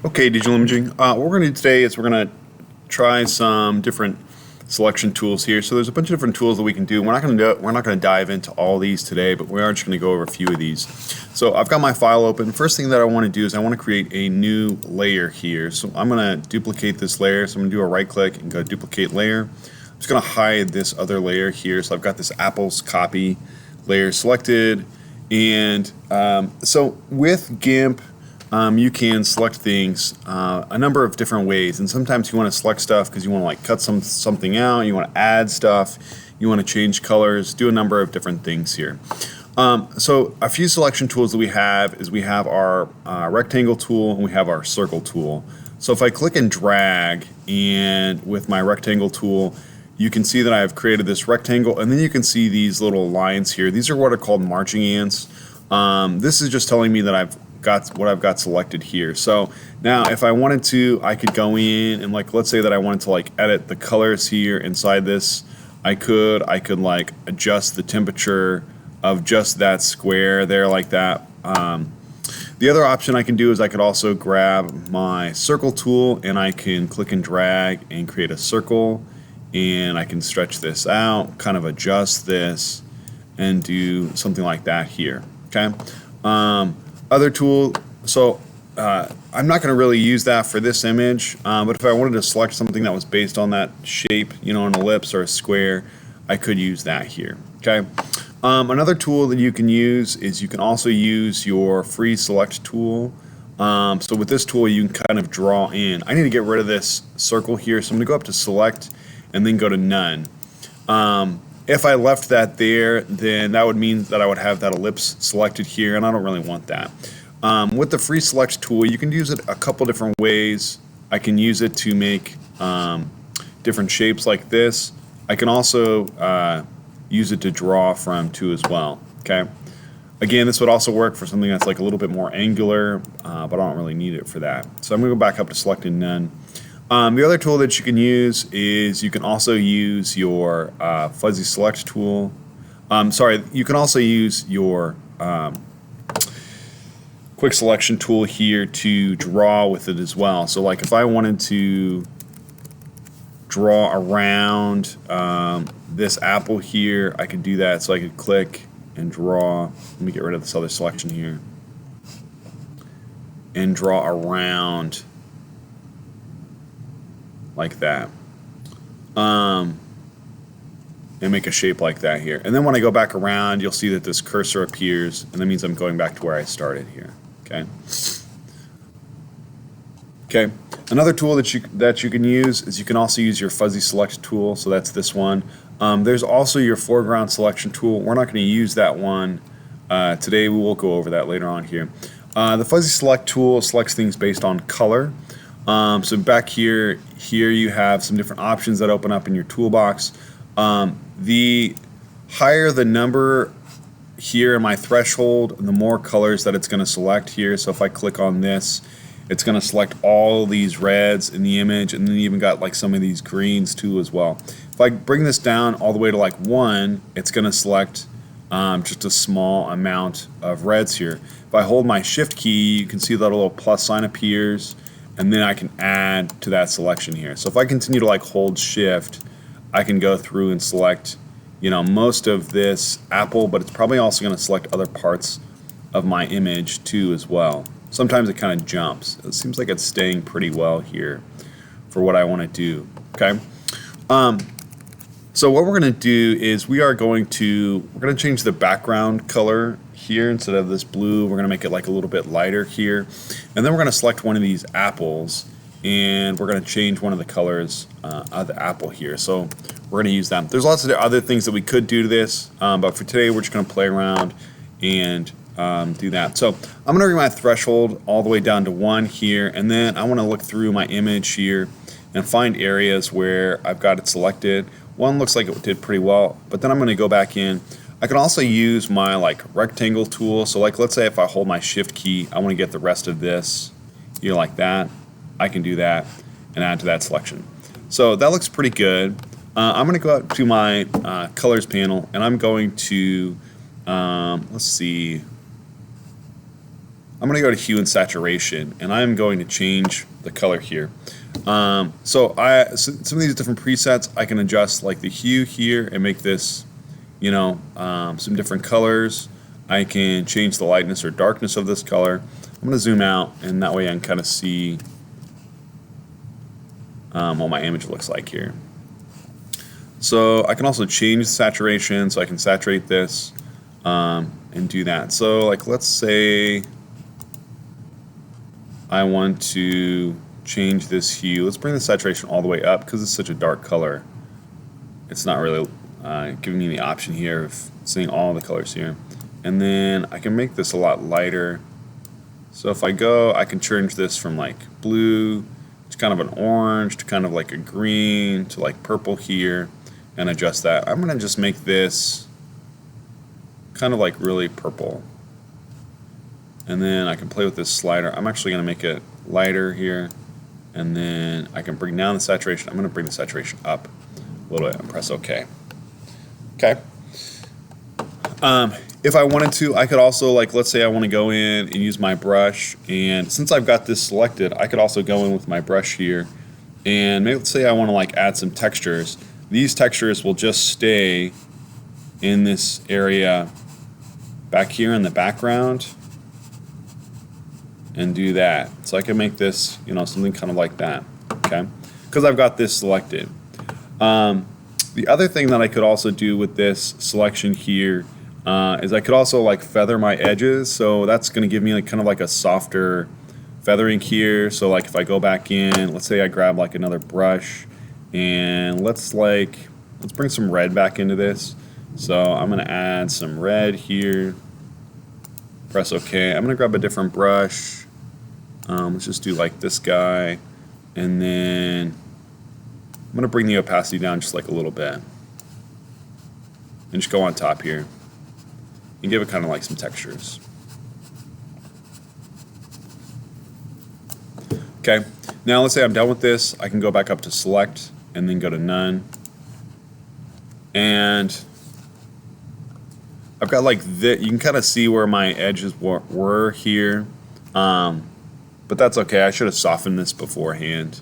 Okay, digital imaging. What we're going to do today is we're going to try some different selection tools here. So there's a bunch of different tools that we can do. We're not going to dive into all these today, but we are just going to go over a few of these. So I've got my file open. First thing that I want to do is I want to create a new layer here. So I'm going to duplicate this layer. So I'm going to do a right click and go duplicate layer. I'm just going to hide this other layer here. So I've got this Apple's copy layer selected. And so with GIMP, you can select things a number of different ways, and sometimes you want to select stuff because you want to like cut something out, you want to add stuff, you want to change colors, do a number of different things here. So a few selection tools that we have is we have our rectangle tool and we have our circle tool. So if I click and drag, and with my rectangle tool, you can see that I have created this rectangle, and then you can see these little lines here. These are what are called marching ants. This is just telling me that I've got selected here. So now if I wanted to, I could go in and like, let's say that I wanted to like edit the colors here inside this. I could like adjust the temperature of just that square there like that. The other option I can do is I could also grab my circle tool and I can click and drag and create a circle, and I can stretch this out, kind of adjust this and do something like that here. Okay. Other tool, so I'm not going to really use that for this image, but if I wanted to select something that was based on that shape, you know, an ellipse or a square, I could use that here. Okay. Another tool that you can use is you can also use your free select tool. So with this tool, you can kind of draw in. I need to get rid of this circle here, so I'm going to go up to select and then go to none. If I left that there, then that would mean that I would have that ellipse selected here, and I don't really want that. With the free select tool, you can use it a couple different ways. I can use it to make different shapes like this. I can also use it to draw from too as well. Okay. Again, this would also work for something that's like a little bit more angular, but I don't really need it for that. So I'm going to go back up to selected none. The other tool that you can use is you can also use your fuzzy select tool. You can also use your quick selection tool here to draw with it as well. So like if I wanted to draw around this apple here, I could do that. So I could click and draw. Let me get rid of this other selection here. And draw around like that, and make a shape like that here. And then when I go back around, you'll see that this cursor appears, and that means I'm going back to where I started here. Okay. Okay. Another tool that you can use is you can also use your fuzzy select tool. So that's this one. There's also your foreground selection tool. We're not going to use that one today. We will go over that later on here. The fuzzy select tool selects things based on color. So back here you have some different options that open up in your toolbox. The higher the number here in my threshold, the more colors that it's going to select here. So if I click on this, it's going to select all these reds in the image, and then you even got like some of these greens too as well. If I bring this down all the way to like 1, it's going to select just a small amount of reds here. If I hold my shift key, you can see that a little plus sign appears, and then I can add to that selection here. So if I continue to like hold shift, I can go through and select, you know, most of this apple, but it's probably also going to select other parts of my image too as well. Sometimes it kind of jumps. It seems like it's staying pretty well here for what I want to do. Okay. So what we're going to do is we're going to change the background color here. Instead of this blue, we're going to make it like a little bit lighter here, and then we're going to select one of these apples, and we're going to change one of the colors of the apple here. So we're going to use them. There's lots of other things that we could do to this, but for today we're just going to play around and do that. So I'm going to bring my threshold all the way down to 1 here, and then I want to look through my image here and find areas where I've got it selected. One looks like it did pretty well, but then I'm going to go back in. I can also use my like rectangle tool. So like, let's say if I hold my shift key, I want to get the rest of this, you know, like that. I can do that and add to that selection. So that looks pretty good. I'm going to go out to my colors panel, and I'm going to, let's see, I'm going to go to hue and saturation, and I'm going to change the color here. So some of these different presets, I can adjust like the hue here and make this, some different colors. I can change the lightness or darkness of this color. I'm going to zoom out, and that way I can kind of see what my image looks like here. So I can also change the saturation, so I can saturate this and do that. So like let's say I want to change this hue. Let's bring the saturation all the way up because it's such a dark color. It's not really giving me the option here of seeing all the colors here. And then I can make this a lot lighter. So if I go, I can change this from like blue to kind of an orange to kind of like a green to like purple here and adjust that. I'm going to just make this kind of like really purple. And then I can play with this slider. I'm actually going to make it lighter here. And then I can bring down the saturation. I'm going to bring the saturation up a little bit and press OK. Okay. If I wanted to, I could also, like, let's say I want to go in and use my brush, and since I've got this selected, I could also go in with my brush here, and maybe let's say I want to like add some textures. These textures will just stay in this area back here in the background and do that. So I can make this, something kind of like that, okay? Because I've got this selected. The other thing that I could also do with this selection here is I could also like feather my edges, so that's going to give me like kind of like a softer feathering here. So like if I go back in, let's say I grab like another brush, and let's bring some red back into this. So I'm going to add some red here, press OK. I'm going to grab a different brush. Let's just do like this guy, and then I'm going to bring the opacity down just like a little bit and just go on top here and give it kind of like some textures. Okay, now let's say I'm done with this. I can go back up to select and then go to none. And I've got like this, you can kind of see where my edges were here. But that's okay. I should have softened this beforehand.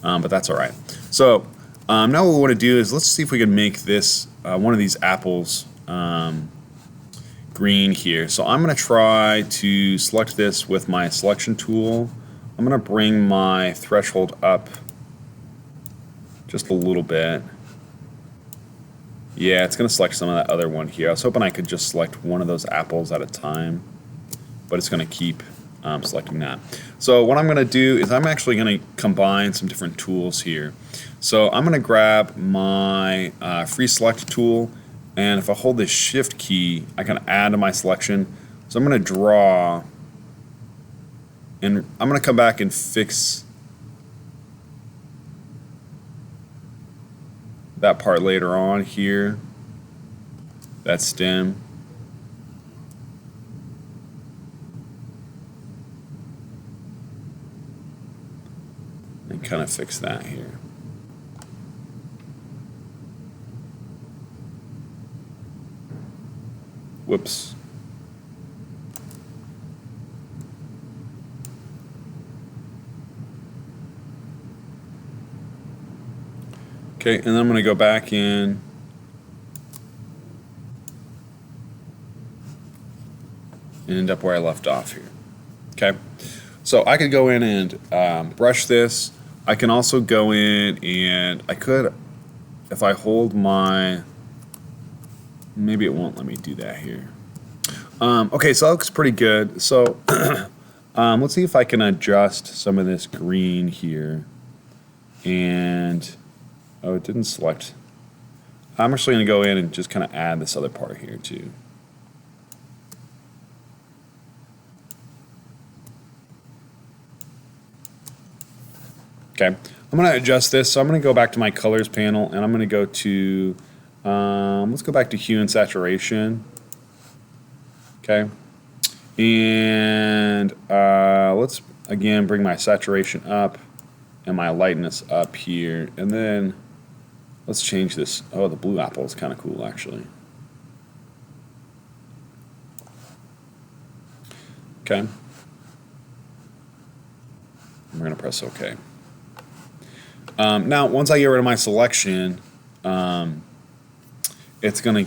But that's all right. So now what we want to do is let's see if we can make this one of these apples green here. So I'm going to try to select this with my selection tool. I'm going to bring my threshold up just a little bit. Yeah, it's going to select some of that other one here. I was hoping I could just select one of those apples at a time, but it's going to keep selecting that. So what I'm going to do is I'm actually going to combine some different tools here. So I'm going to grab my free select tool, and if I hold this shift key, I can add to my selection. So I'm going to draw, and I'm going to come back and fix that part later on here, that stem. And kind of fix that here. Whoops. Okay, and then I'm going to go back in and end up where I left off here. Okay, so I could go in and brush this. I can also go in and I could, if I hold my, maybe it won't let me do that here. Okay, so that looks pretty good. So let's see if I can adjust some of this green here. And oh, it didn't select. I'm actually going to go in and just kind of add this other part here too. Okay, I'm going to adjust this. So I'm going to go back to my colors panel, and I'm going to go to, let's go back to hue and saturation. Okay, and let's again bring my saturation up and my lightness up here, and then let's change this. Oh, the blue apple is kind of cool actually. Okay, We're going to press OK. Now, once I get rid of my selection, it's going to